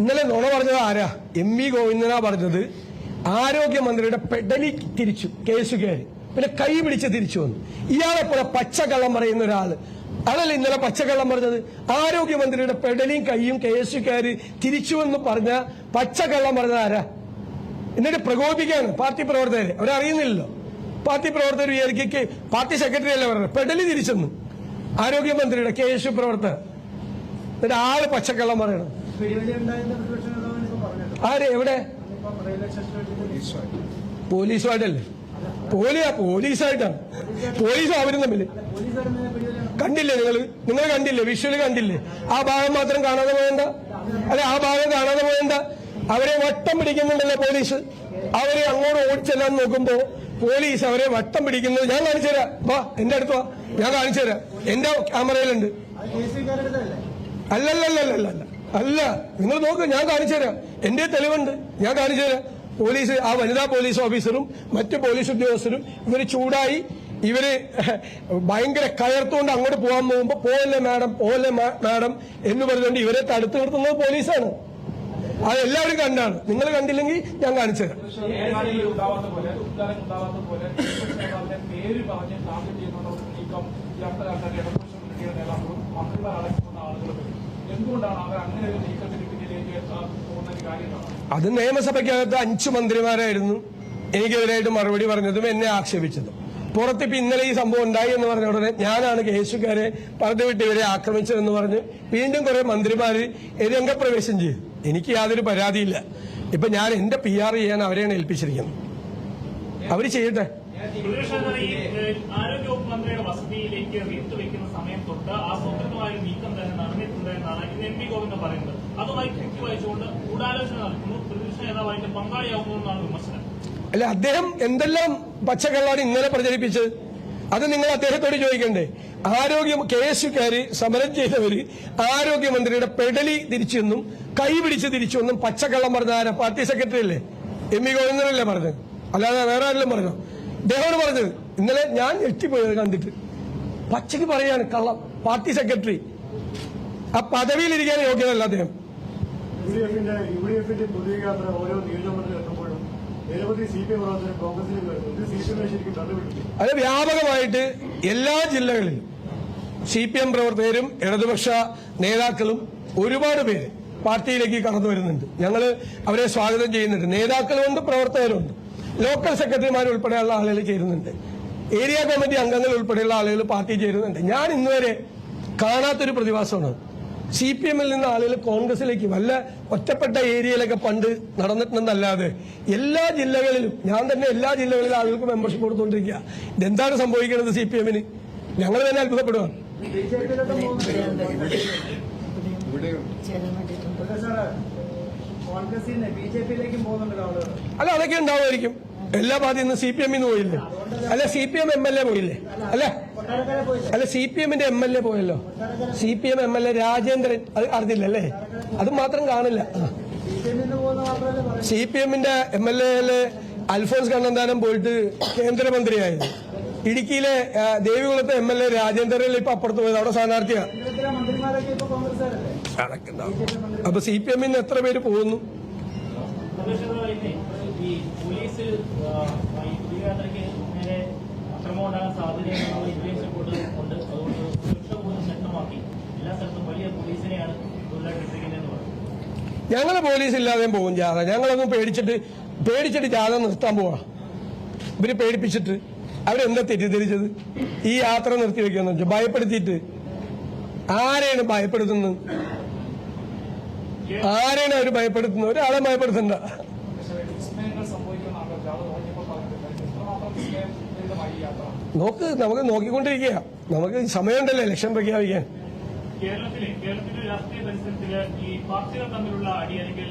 ഇന്നലെ നുണ പറഞ്ഞത് ആരാ? എം.വി. ഗോവിന്ദനാ പറഞ്ഞത്. ആരോഗ്യമന്ത്രിയുടെ പെഡലി തിരിച്ചു കേസുകാര്, പിന്നെ കൈ പിടിച്ച് തിരിച്ചു വന്നു. ഇയാളെപ്പോലെ പച്ചക്കള്ളം പറയുന്ന ഒരാള് അതല്ല ഇന്നലെ പച്ചക്കള്ളം പറഞ്ഞത്. ആരോഗ്യമന്ത്രിയുടെ പെഡലിയും കൈയും കേസുകാര് തിരിച്ചുവെന്ന് പറഞ്ഞ പച്ചക്കള്ളം പറഞ്ഞത് ആരാ? എന്നിട്ട് പ്രകോപിക്കാണ് പാർട്ടി പ്രവർത്തകര്. അവരറിയുന്നില്ലല്ലോ. പാർട്ടി പ്രവർത്തകർ വിചാരിക്കെ പാർട്ടി സെക്രട്ടറി അല്ലേ പറഞ്ഞത് പെഡലി തിരിച്ചെന്ന്. ആരോഗ്യമന്ത്രിയുടെ കേസ് പ്രവർത്തകർ. എന്നിട്ട് ആള് പച്ചക്കള്ളം പറയണം. ആര്? എവിടെ? പോലീസുമായിട്ടല്ലേ? പോലീസായിട്ടാണ്. പോലീസും അവരും തമ്മില് കണ്ടില്ലേ? നിങ്ങൾ കണ്ടില്ലേ? വിഷ്വല് കണ്ടില്ലേ? ആ ഭാഗം മാത്രം കാണാതെ പോയണ്ട. അല്ലെ, ആ ഭാഗം കാണാതെ പോയണ്ട. അവരെ വട്ടം പിടിക്കുന്നുണ്ടല്ലോ പോലീസ്. അവരെ അങ്ങോട്ട് ഓടിച്ചെല്ലാൻ നോക്കുമ്പോ പോലീസ് അവരെ വട്ടം പിടിക്കുന്നത് ഞാൻ കാണിച്ചു തരാം. വാ, എന്റെ അടുത്ത് വാ, ഞാൻ കാണിച്ചു തരാം. എന്റെ ക്യാമറയിലുണ്ട്. അല്ലല്ലല്ലല്ല അല്ല, നിങ്ങൾ നോക്ക്, ഞാൻ കാണിച്ചു തരാം. എന്റെ തെളിവുണ്ട്, ഞാൻ കാണിച്ചു തരാം. പോലീസ്, ആ വനിതാ പോലീസ് ഓഫീസറും മറ്റു പോലീസ് ഉദ്യോഗസ്ഥരും ഇവര് ചൂടായി, ഇവര് ഭയങ്കര കയർത്തുകൊണ്ട് അങ്ങോട്ട് പോകാൻ പോകുമ്പോ പോവല്ലേ മാഡം എന്ന് പറഞ്ഞുകൊണ്ട് ഇവരെ തടുത്തു നിർത്തുന്നത് പോലീസാണ്. അത് എല്ലാവരും കണ്ടാണ്. നിങ്ങൾ കണ്ടില്ലെങ്കിൽ ഞാൻ കാണിച്ചു തരാം. അത് നിയമസഭയ്ക്കകത്ത് 5 മന്ത്രിമാരായിരുന്നു എനിക്കെതിരായിട്ട് മറുപടി പറഞ്ഞതും എന്നെ ആക്ഷേപിച്ചതും. പുറത്തിപ്പോ ഇന്നലെ ഈ സംഭവം ഉണ്ടായി എന്ന് പറഞ്ഞ ഉടനെ ഞാനാണ് കേസുകാരെ പറഞ്ഞു വിട്ട് ഇവരെ ആക്രമിച്ചതെന്ന് പറഞ്ഞ് വീണ്ടും കുറെ മന്ത്രിമാര് രംഗപ്രവേശം ചെയ്തു. എനിക്ക് യാതൊരു പരാതിയില്ല. ഇപ്പൊ ഞാൻ എന്റെ PR ചെയ്യാൻ അവരെയാണ് ഏൽപ്പിച്ചിരിക്കുന്നത്. അവര് ചെയ്യട്ടെ. ആരോഗ്യവകുപ്പ് മന്ത്രിയുടെ വസതിയിലേക്ക് റീത്ത് വെക്കുന്ന സമയം തൊട്ട് ആസൂത്രിതമായ നീക്കം തന്നെ നടന്നിട്ടുണ്ട് എന്നാണ് ഇന്ന് എം.വി. ഗോവിന്ദൻ പറയുന്നത്. അതുമായി കൃത്യവഹിച്ചുകൊണ്ട് ഗൂഢാലോചന നടക്കുന്നു, പ്രതിപക്ഷ നേതാവ് അതിന്റെ പങ്കാളിയാകുമെന്നാണ് വിമർശനം. അല്ല, അദ്ദേഹം എന്തെല്ലാം പച്ചക്കള്ളാണ് ഇന്നലെ പ്രചരിപ്പിച്ചത്? അത് നിങ്ങൾ അദ്ദേഹത്തോട് ചോദിക്കണ്ടേ? കേസുകാര് സമരം ചെയ്തവര് ആരോഗ്യമന്ത്രിയുടെ പെഡലി തിരിച്ചെന്നും കൈ പിടിച്ച് തിരിച്ചെന്നും പച്ചക്കള്ളം പറഞ്ഞ ആരാ? പാർട്ടി സെക്രട്ടറി അല്ലേ? എം.വി. ഗോവിന്ദനല്ലേ പറഞ്ഞത്? അല്ലാതെ വേറെ ആരെല്ലാം പറഞ്ഞോ? ഇദ്ദേഹമാണ് പറഞ്ഞത്. ഇന്നലെ ഞാൻ ഞെട്ടിപ്പോയത് കണ്ടിട്ട്. പച്ചക്ക് പറയാണ് കള്ളം. പാർട്ടി സെക്രട്ടറി ആ പദവിയിലിരിക്കാൻ യോഗ്യതല്ല അദ്ദേഹം. അത് വ്യാപകമായിട്ട് എല്ലാ ജില്ലകളിലും CPM പ്രവർത്തകരും ഇടതുപക്ഷ നേതാക്കളും ഒരുപാട് പേര് പാർട്ടിയിലേക്ക് കടന്നു വരുന്നുണ്ട്. ഞങ്ങൾ അവരെ സ്വാഗതം ചെയ്യുന്നുണ്ട്. നേതാക്കളുമുണ്ട്, പ്രവർത്തകരുണ്ട്, ലോക്കൽ സെക്രട്ടറിമാർ ഉൾപ്പെടെയുള്ള ആളുകൾ ചേരുന്നുണ്ട്, ഏരിയ കമ്മിറ്റി അംഗങ്ങൾ ഉൾപ്പെടെയുള്ള ആളുകൾ പാർട്ടി ചേരുന്നുണ്ട്. ഞാൻ ഇന്നുവരെ കാണാത്തൊരു പ്രതിഭാസമാണ്. CPM-ൽ നിന്ന് ആളുകൾ കോൺഗ്രസിലേക്ക് വല്ല ഒറ്റപ്പെട്ട ഏരിയയിലൊക്കെ പണ്ട് നടന്നിട്ടുണ്ടെന്നല്ലാതെ എല്ലാ ജില്ലകളിലും, ഞാൻ തന്നെ എല്ലാ ജില്ലകളിലും ആളുകൾക്ക് മെമ്പർഷിപ്പ് കൊടുത്തുകൊണ്ടിരിക്കുക. ഇതെന്താണ് സംഭവിക്കുന്നത് CPM-ന്? ഞങ്ങൾ തന്നെ അത്ഭുതപ്പെടുകയാണ്. അല്ല, അതൊക്കെ ഉണ്ടാവുമായിരിക്കും. എല്ലാ പാർട്ടിയിൽ നിന്ന് CPM-ന്ന് പോയില്ലേ? അല്ല, CPM MLA പോയില്ലേ? അല്ല CPM-ന്റെ MLA പോയല്ലോ. CPM MLA രാജേന്ദ്രൻ, അത് അറിഞ്ഞില്ലല്ലേ? അത് മാത്രം കാണില്ല. CPM-ന്റെ MLA അൽഫോൺസ് കണ്ണന്താനം പോയിട്ട് കേന്ദ്രമന്ത്രിയായിരുന്നു. ഇടുക്കിയിലെ ദേവികുളത്തെ MLA രാജേന്ദ്രൻ ഇപ്പൊ അപ്പുറത്ത് പോയത്, അവിടെ സ്ഥാനാർത്ഥിയാണ്. അപ്പൊ CPM-ന്ന് എത്ര പേര് പോകുന്നു? ഞങ്ങള് പോലീസ് ഇല്ലാതെയും പോകും ജാഥ. ഞങ്ങളൊന്നും പേടിച്ചിട്ട് ജാഥ നിർത്താൻ പോവാ. ഇവര് പേടിപ്പിച്ചിട്ട് അവരെന്താ തെറ്റിദ്ധരിച്ചത്? ഈ യാത്ര നിർത്തിവെക്കാന്ന് വെച്ചാൽ ഭയപ്പെടുത്തിയിട്ട്. ആരെയാണ് ഭയപ്പെടുത്തുന്നത്? ആരെയാണ് അവര് ഭയപ്പെടുത്തുന്നത്? ഒരാളെ ഭയപ്പെടുത്തണ്ട. നോക്ക്, നമുക്ക് നോക്കിക്കൊണ്ടിരിക്കുക. നമുക്ക് സമയമുണ്ടല്ലോ ഇലക്ഷൻ പ്രഖ്യാപിക്കാൻ. കേരളത്തിലെ രാഷ്ട്രീയ പരിസരത്തില് ഈ പാർട്ടികൾ തമ്മിലുള്ള അടി അല്ലെങ്കിൽ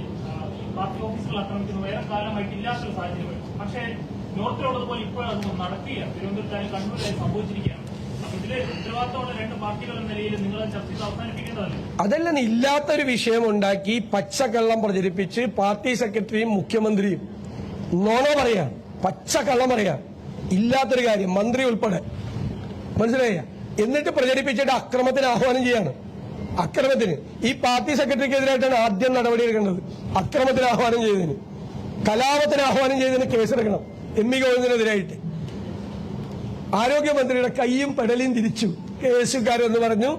പാർട്ടി ഓഫീസുകൾ ആക്രമിക്കുന്ന വേറെ കാലമായിട്ട് ഇല്ലാത്തൊരു സാഹചര്യം. പക്ഷേ നോർത്തിലുള്ളതുപോലെ ഇപ്പോഴത് നടക്കുകയാണ്. തിരുവനന്തപുരത്തായാലും കണ്ണൂരിലായി സംഭവിച്ചിരിക്കുകയാണ്. ഇതിലെ ഉത്തരവാദിത്തമുള്ള 2 പാർട്ടികൾ എന്ന നിലയിൽ നിങ്ങൾ ചർച്ച ചെയ്ത് അവസാനിപ്പിക്കേണ്ടതല്ലേ? അതല്ല, ഇല്ലാത്തൊരു വിഷയം ഉണ്ടാക്കി പച്ചക്കള്ളം പ്രചരിപ്പിച്ച് പാർട്ടി സെക്രട്ടറിയും മുഖ്യമന്ത്രിയും നോണ പറയാ, പച്ചക്കള്ളം പറയാ, ഇല്ലാത്തൊരു കാര്യം, മന്ത്രി ഉൾപ്പെടെ. മനസ്സിലായ? എന്നിട്ട് പ്രചരിപ്പിച്ചിട്ട് അക്രമത്തിന് ആഹ്വാനം ചെയ്യാണ്. അക്രമത്തിന് ഈ പാർട്ടി സെക്രട്ടറിക്കെതിരായിട്ടാണ് ആദ്യം നടപടിയെടുക്കേണ്ടത്. അക്രമത്തിന് ആഹ്വാനം ചെയ്തതിന്, കലാപത്തിന് ആഹ്വാനം ചെയ്തതിന് കേസെടുക്കണം. എം ഇ ഗോവിന്ദനെതിരായിട്ട് ആരോഗ്യമന്ത്രിയുടെ കൈയും പെടലിയും തിരിച്ചു. കേസുകാരെന്ന് പറഞ്ഞു,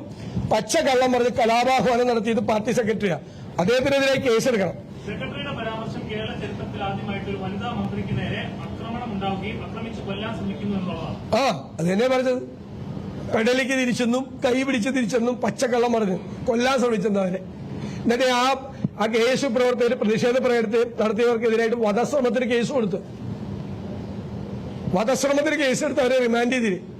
പച്ചക്കള്ളം പറഞ്ഞ് കലാപാഹ്വാനം നടത്തിയത് പാർട്ടി സെക്രട്ടറിയാണ്. അദ്ദേഹത്തിനെതിരായി കേസെടുക്കണം. സെക്രട്ടറിയുടെ പരാമർശം കേരള ചരിത്രത്തിൽ ആദ്യമായിട്ട് ഒരു വനിതാ മന്ത്രിക്ക് നേരെ ആക്രമണം ഉണ്ടാവുകയും ആക്രമിച്ച് കൊല്ലാൻ ശ്രമിക്കുന്നു എന്നുള്ളതാണ്. അത് തന്നെ പറഞ്ഞത്. പെടലിക്ക് തിരിച്ചെന്നും കൈ പിടിച്ച് തിരിച്ചെന്നും പച്ചക്കള്ളം പറഞ്ഞു കൊല്ലാൻ ശ്രമിച്ചെന്നവരെ. എന്നിട്ട് ആ കേസ് പ്രവർത്തകർ, പ്രതിഷേധ പ്രകടനം നടത്തിയവർക്കെതിരായിട്ട് വധശ്രമത്തിന് കേസ് കൊടുത്തു. വധശ്രമത്തിന് കേസെടുത്ത് അവരെ റിമാൻഡ് ചെയ്തിരുന്നു.